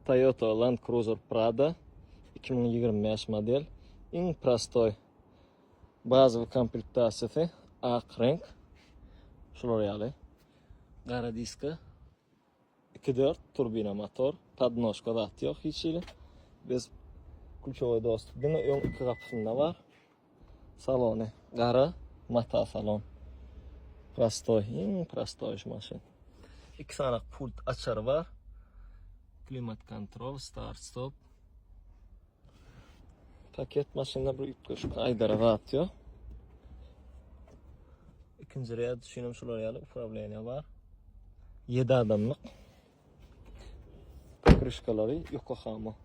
Toyota Land Cruiser Prado 2025 model. Eng prostoy bazaviy komplektatsiyasi aq renk. Shular qara diska 2.4 turbina motor, podnoshka vat yo'q hech yili. Biz ключевой достуp. Buni yon ikki qapısında var. Saloni qara mata salon. Prostoy, eng prostoy mashin. İki tane pult açarı var. Klimat kontrol, start stop. Paket maşinda bir ütköşük aydara vat yo'q. İkinci riyad düşünüm şular upravleniya var. 7 adamlık. Krishkalari Yokohama.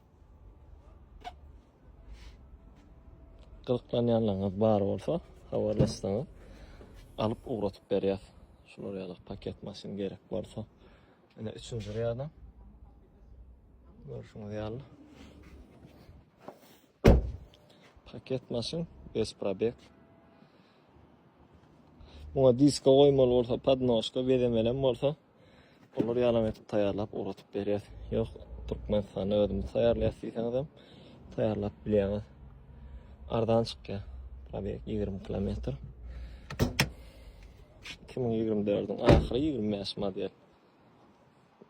Qiliqlanganlarınız bar olsa, havarlassanız alıp uğratıp beriyat. Şular paket maşin gerek varsa. Yine 3. riyada. Görüşünüz yallı. Paket maşin 5 probek. Buna diska koymalı olsa, podnoshka, vedemelen olsa, onlar yalam etip tayarlap uğratıp beriyat. Yok, Türkmenistan'da ödümü tayarlayasıysanız hem tayarlap biliyaniz. Ardan çıkıyor. Probek 20 kilometre. 2024'ün ahırı 25 model.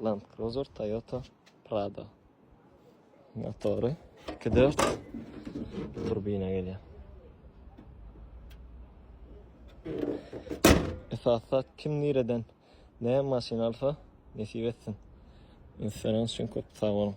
Land Cruiser Toyota Prado. Motoru 2.4 turbina geliyor. Esasat kim nereden ne maşin alsa nasip etsin. İnsanın için çok sağ olun.